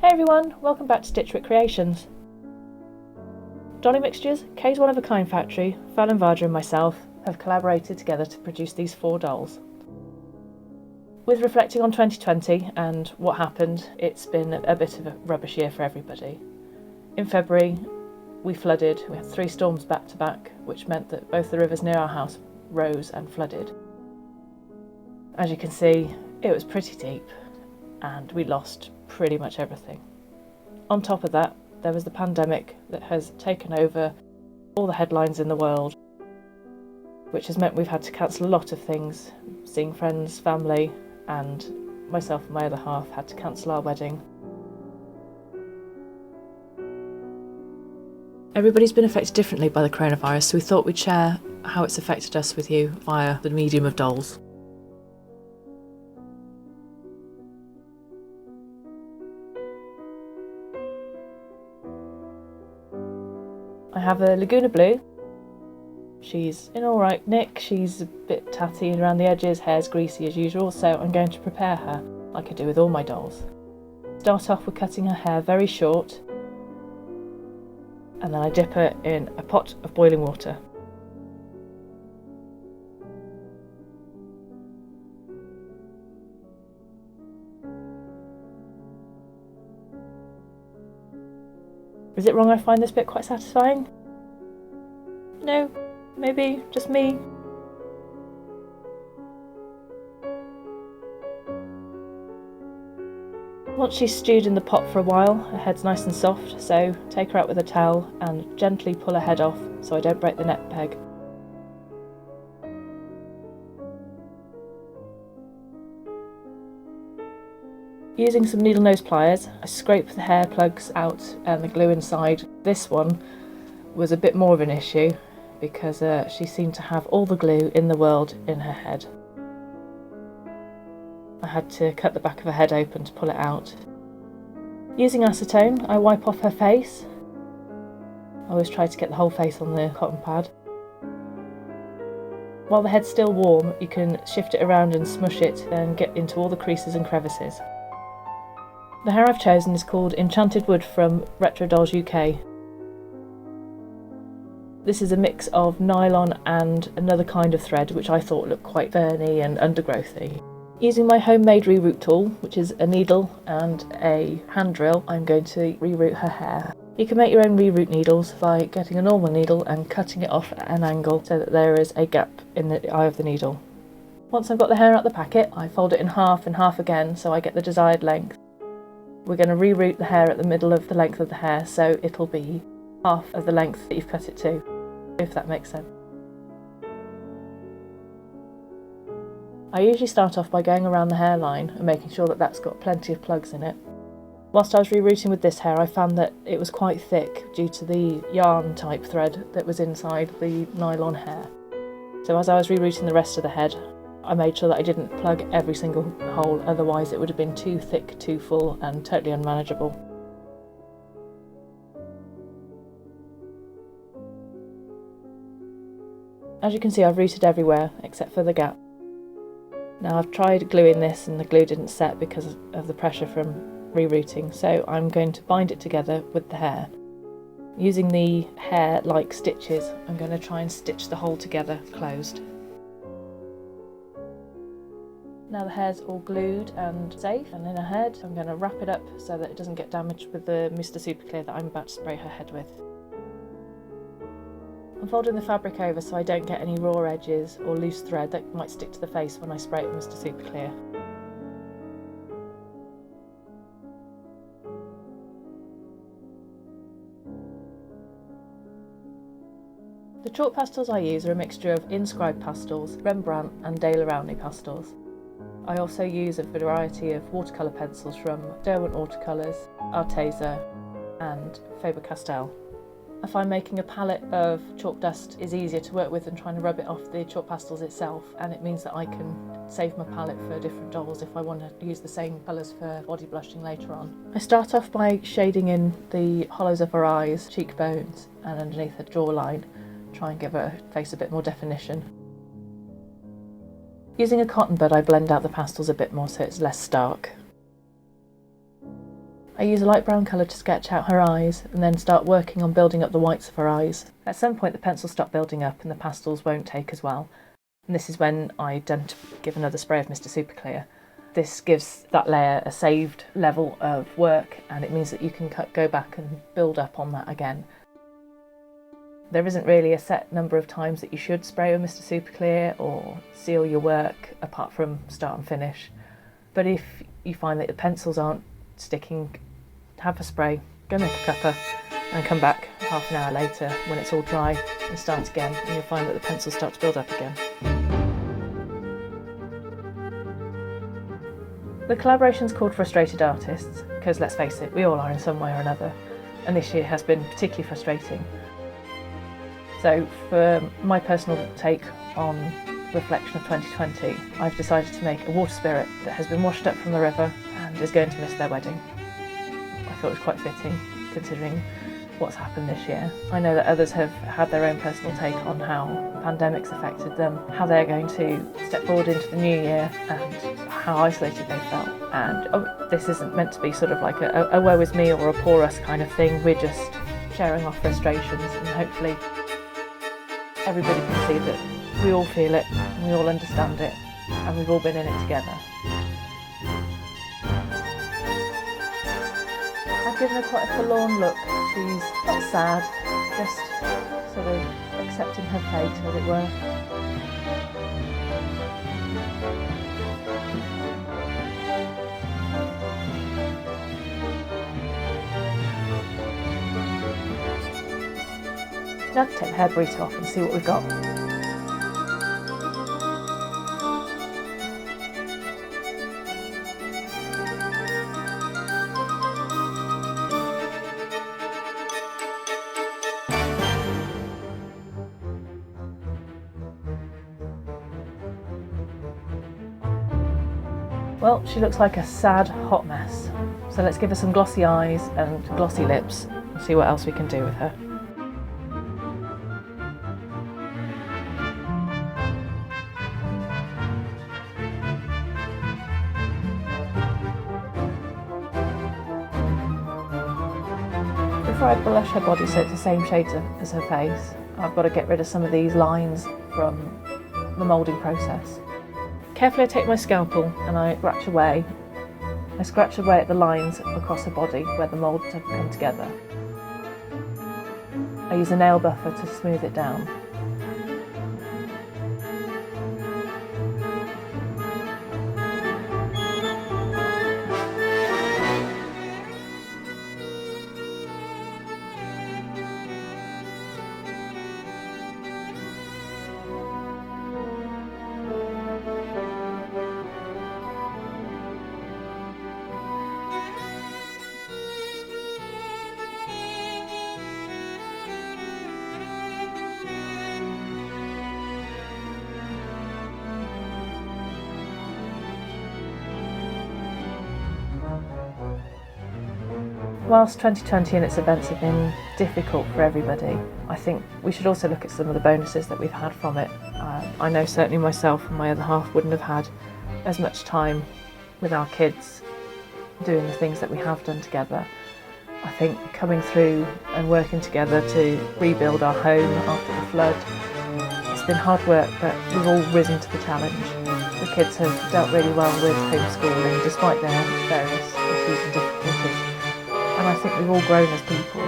Hey everyone, welcome back to Stitchwork Creations. Dolleemixtures, Kay's one-of-a-kind factory, Falyn Varger and myself have collaborated together to produce these 4 dolls. With reflecting on 2020 and what happened, it's been a bit of a rubbish year for everybody. In February, we flooded. We had 3 storms back to back, which meant that both the rivers near our house rose and flooded. As you can see, it was pretty deep and we lost pretty much everything. On top of that, there was the pandemic that has taken over all the headlines in the world, which has meant we've had to cancel a lot of things. Seeing friends, family, and myself and my other half had to cancel our wedding. Everybody's been affected differently by the coronavirus, so we thought we'd share how it's affected us with you via the medium of dolls. I have a Laguna Blue. She's in alright nick, she's a bit tatty around the edges, hair's greasy as usual, so I'm going to prepare her like I do with all my dolls. Start off with cutting her hair very short, and then I dip her in a pot of boiling water. Is it wrong I find this bit quite satisfying? No, maybe just me. Once she's stewed in the pot for a while, her head's nice and soft, so take her out with a towel and gently pull her head off so I don't break the neck peg. Using some needle nose pliers, I scrape the hair plugs out and the glue inside. This one was a bit more of an issue because she seemed to have all the glue in the world in her head. I had to cut the back of her head open to pull it out. Using acetone, I wipe off her face. I always try to get the whole face on the cotton pad. While the head's still warm, you can shift it around and smush it and get into all the creases and crevices. The hair I've chosen is called Enchanted Wood from Retro Dolls UK. This is a mix of nylon and another kind of thread which I thought looked quite ferny and undergrowthy. Using my homemade reroot tool, which is a needle and a hand drill, I'm going to reroot her hair. You can make your own reroot needles by getting a normal needle and cutting it off at an angle so that there is a gap in the eye of the needle. Once I've got the hair out the packet, I fold it in half and half again so I get the desired length. We're going to reroot the hair at the middle of the length of the hair, so it'll be half of the length that you've cut it to, if that makes sense. I usually start off by going around the hairline and making sure that that's got plenty of plugs in it. Whilst I was rerooting with this hair, I found that it was quite thick due to the yarn type thread that was inside the nylon hair. So as I was rerooting the rest of the head, I made sure that I didn't plug every single hole, otherwise it would have been too thick, too full and totally unmanageable. As you can see, I've rooted everywhere except for the gap. Now I've tried gluing this and the glue didn't set because of the pressure from rerooting, so I'm going to bind it together with the hair. Using the hair-like stitches, I'm going to try and stitch the whole together closed. Now the hair's all glued and safe and in her head, I'm going to wrap it up so that it doesn't get damaged with the Mr. Super Clear that I'm about to spray her head with. I'm folding the fabric over so I don't get any raw edges or loose thread that might stick to the face when I spray it with Mr. Super Clear. The chalk pastels I use are a mixture of inscribed pastels, Rembrandt and Daler Rowney pastels. I also use a variety of watercolour pencils from Derwent Watercolours, Arteza and Faber-Castell. I find making a palette of chalk dust is easier to work with than trying to rub it off the chalk pastels itself, and it means that I can save my palette for different dolls if I want to use the same colours for body blushing later on. I start off by shading in the hollows of her eyes, cheekbones and underneath her jawline, try and give her face a bit more definition. Using a cotton bud, I blend out the pastels a bit more so it's less stark. I use a light brown colour to sketch out her eyes and then start working on building up the whites of her eyes. At some point the pencils stop building up and the pastels won't take as well. And this is when I tend to give another spray of Mr. Super Clear. This gives that layer a saved level of work, and it means that you can go back and build up on that again. There isn't really a set number of times that you should spray with Mr. Super Clear or seal your work apart from start and finish. But if you find that the pencils aren't sticking, have a spray, go make a cuppa, and come back half an hour later when it's all dry and start again, and you'll find that the pencils start to build up again. The collaboration's called Frustrated Artists because, let's face it, we all are in some way or another, and this year has been particularly frustrating. So for my personal take on reflection of 2020, I've decided to make a water spirit that has been washed up from the river and is going to miss their wedding. I thought it was quite fitting considering what's happened this year. I know that others have had their own personal take on how the pandemic's affected them, how they're going to step forward into the new year and how isolated they felt. And this isn't meant to be sort of like a woe is me or a poor us kind of thing. We're just sharing our frustrations, and hopefully everybody can see that we all feel it, and we all understand it, and we've all been in it together. I've given her quite a forlorn look. She's not sad, just sort of accepting her fate, as it were. Now I can take the hair burrito off and see what we've got. Well, she looks like a sad, hot mess. So let's give her some glossy eyes and glossy lips and see what else we can do with her. Before I blush her body so it's the same shade as her face, I've got to get rid of some of these lines from the moulding process. Carefully I take my scalpel and I scratch away. I scratch away at the lines across her body where the moulds have come together. I use a nail buffer to smooth it down. Whilst 2020 and its events have been difficult for everybody, I think we should also look at some of the bonuses that we've had from it. I know certainly myself and my other half wouldn't have had as much time with our kids doing the things that we have done together. I think coming through and working together to rebuild our home after the flood, it's been hard work, but we've all risen to the challenge. The kids have dealt really well with homeschooling despite their various issues and difficulties. And I think we've all grown as people.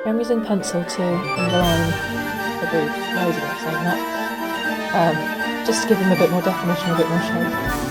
I'm using pencil to underline the boob. Loads of it saying that. Just to give them a bit more definition, a bit more shape.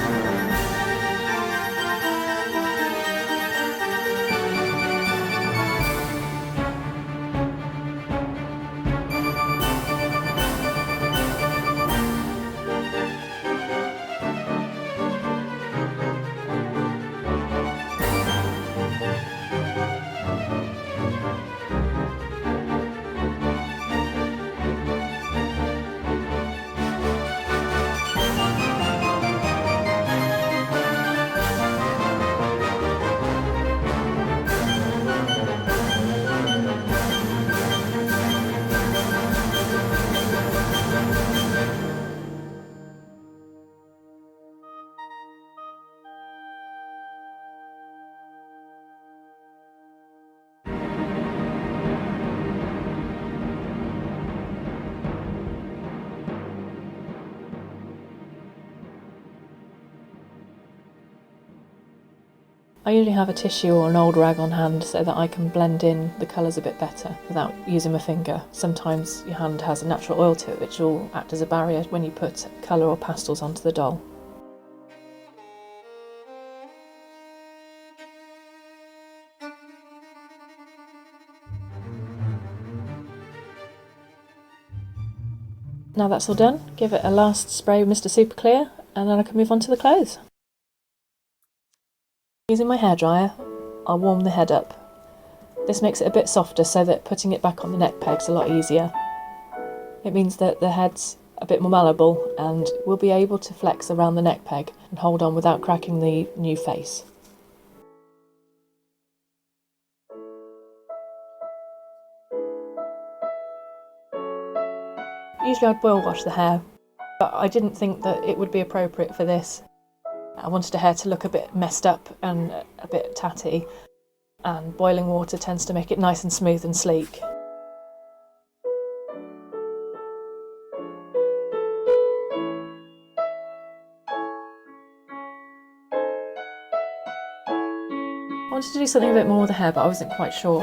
I usually have a tissue or an old rag on hand so that I can blend in the colours a bit better without using my finger. Sometimes your hand has a natural oil to it which will act as a barrier when you put colour or pastels onto the doll. Now that's all done, give it a last spray with Mr. Super Clear and then I can move on to the clothes. Using my hairdryer, I'll warm the head up. This makes it a bit softer so that putting it back on the neck peg's a lot easier. It means that the head's a bit more malleable and we'll be able to flex around the neck peg and hold on without cracking the new face. Usually I'd boil wash the hair, but I didn't think that it would be appropriate for this. I wanted the hair to look a bit messed up and a bit tatty, and boiling water tends to make it nice and smooth and sleek. I wanted to do something a bit more with the hair, but I wasn't quite sure.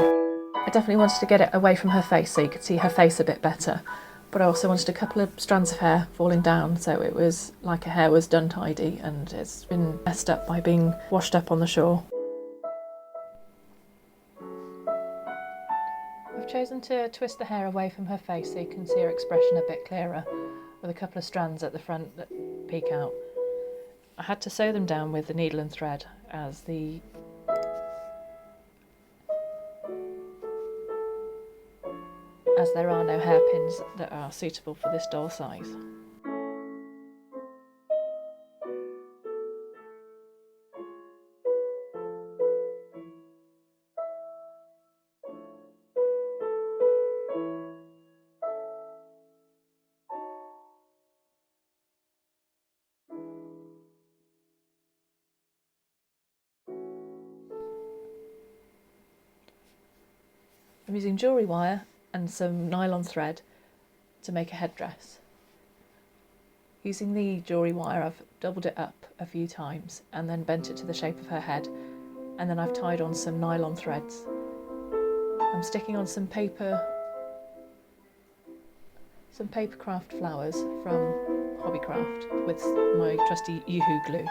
I definitely wanted to get it away from her face so you could see her face a bit better, but I also wanted a couple of strands of hair falling down so it was like her hair was done tidy and it's been messed up by being washed up on the shore. I've chosen to twist the hair away from her face so you can see her expression a bit clearer, with a couple of strands at the front that peek out. I had to sew them down with the needle and thread as there are no hairpins that are suitable for this doll size. I'm using jewellery wire and some nylon thread to make a headdress. Using the jewellery wire, I've doubled it up a few times and then bent it to the shape of her head, and then I've tied on some nylon threads. I'm sticking on some paper craft flowers from Hobbycraft with my trusty Yoo-hoo glue.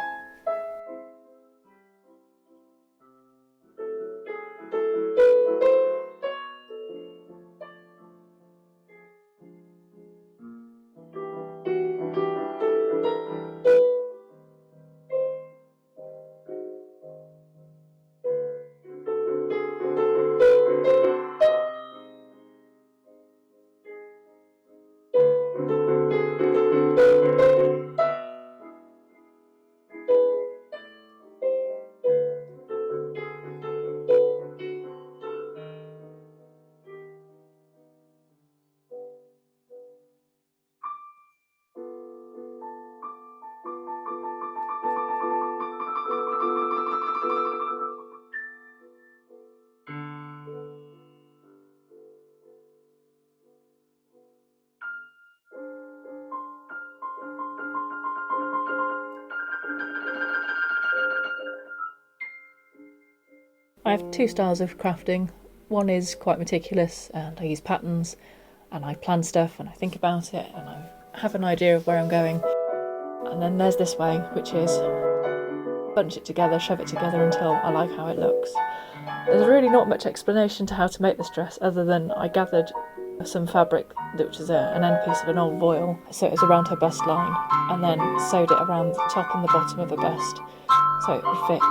I have two styles of crafting. One is quite meticulous, and I use patterns, and I plan stuff, and I think about it, and I have an idea of where I'm going. And then there's this way, which is bunch it together, shove it together until I like how it looks. There's really not much explanation to how to make this dress other than I gathered some fabric, which is an end piece of an old voile, so it was around her bust line, and then sewed it around the top and the bottom of her bust so it would fit.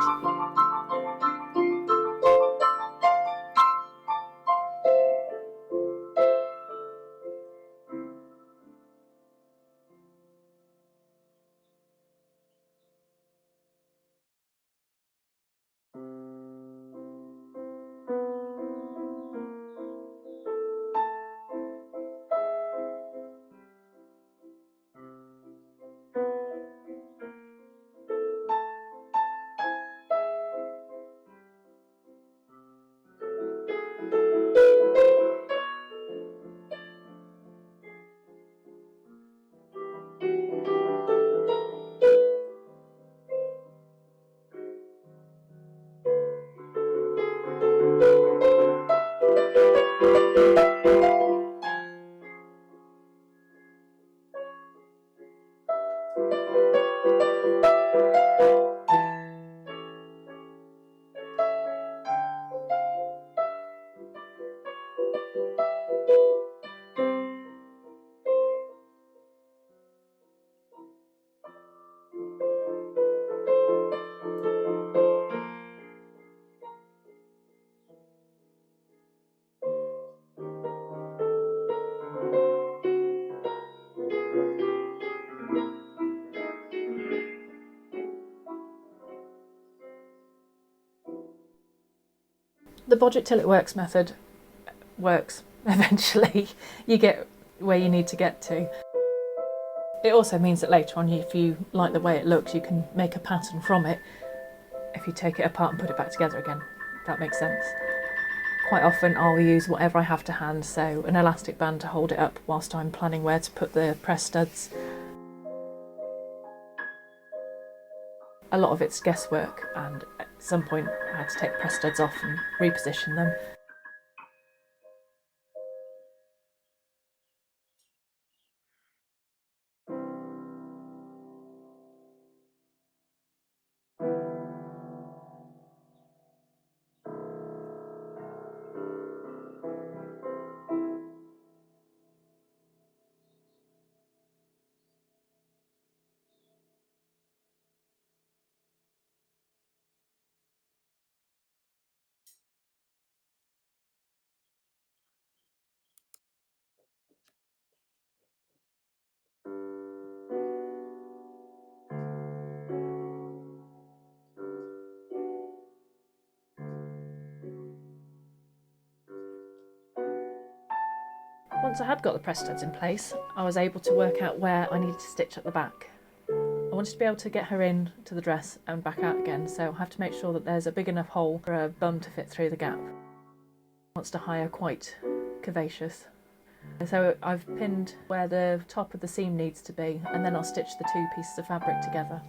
The budget till it works method works eventually. You get where you need to get to. It also means that later on, if you like the way it looks, you can make a pattern from it if you take it apart and put it back together again, if that makes sense. Quite often I'll use whatever I have to hand, so an elastic band to hold it up whilst I'm planning where to put the press studs. A lot of it's guesswork, and at some point I had to take press studs off and reposition them. Once I had got the press studs in place, I was able to work out where I needed to stitch at the back. I wanted to be able to get her in to the dress and back out again, so I have to make sure that there's a big enough hole for a bum to fit through the gap. Wants to hire quite curvaceous. So I've pinned where the top of the seam needs to be, and then I'll stitch the two pieces of fabric together.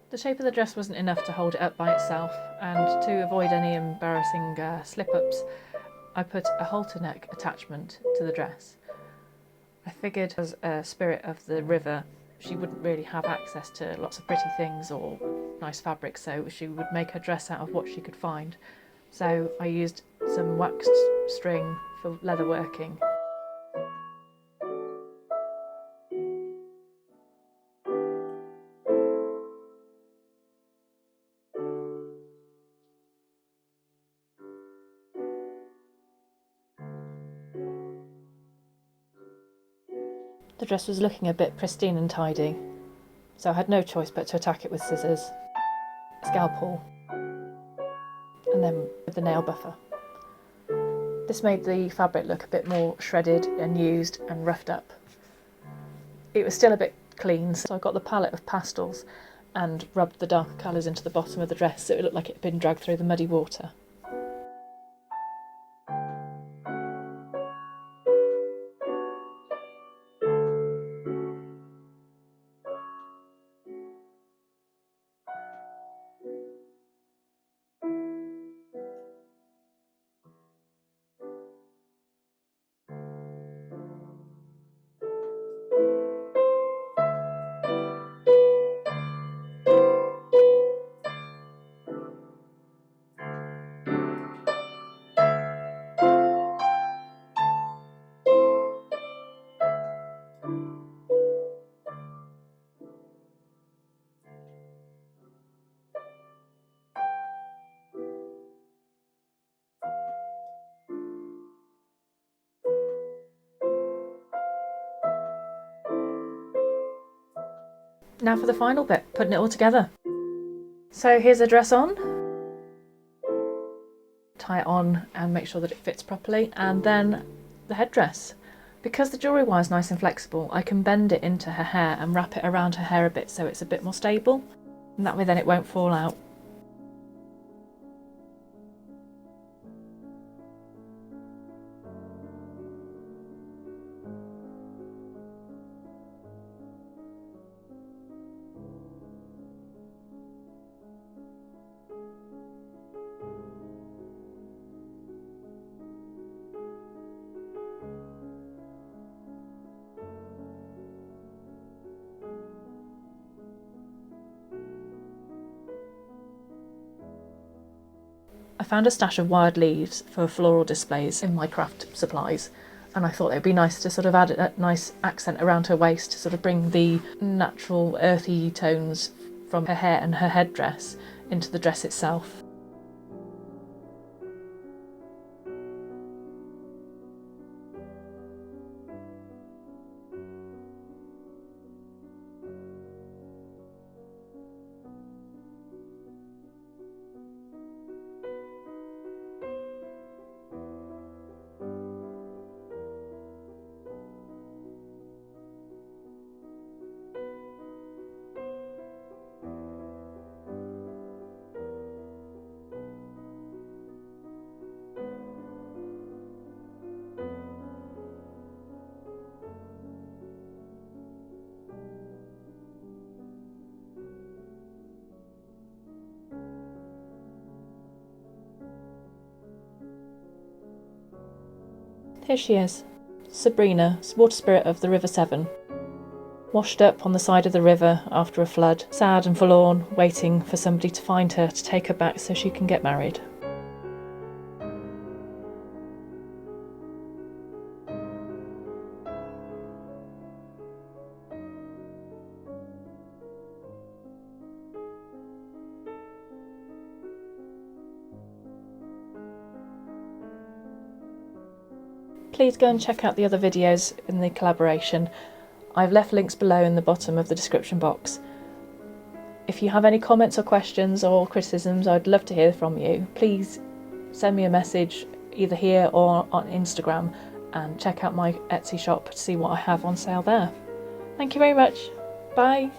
The shape of the dress wasn't enough to hold it up by itself, and to avoid any embarrassing slip-ups, I put a halter neck attachment to the dress. I figured as a spirit of the river, she wouldn't really have access to lots of pretty things or nice fabric, so she would make her dress out of what she could find. So I used some waxed string for leather working. The dress was looking a bit pristine and tidy, so I had no choice but to attack it with scissors, scalpel, and then with the nail buffer. This made the fabric look a bit more shredded and used and roughed up. It was still a bit clean, so I got the palette of pastels and rubbed the darker colours into the bottom of the dress so it looked like it had been dragged through the muddy water. Now for the final bit, putting it all together. So here's the dress on. Tie it on and make sure that it fits properly, and then the headdress. Because the jewellery wire is nice and flexible, I can bend it into her hair and wrap it around her hair a bit so it's a bit more stable, and that way then it won't fall out. I found a stash of wired leaves for floral displays in my craft supplies, and I thought it would be nice to sort of add a nice accent around her waist to sort of bring the natural earthy tones from her hair and her headdress into the dress itself. Here she is, Sabrina, water spirit of the River Severn. Washed up on the side of the river after a flood, sad and forlorn, waiting for somebody to find her to take her back so she can get married. Please go and check out the other videos in the collaboration. I've left links below in the bottom of the description box. If you have any comments or questions or criticisms, I'd love to hear from you. Please send me a message either here or on Instagram, and check out my Etsy shop to see what I have on sale there. Thank you very much. Bye.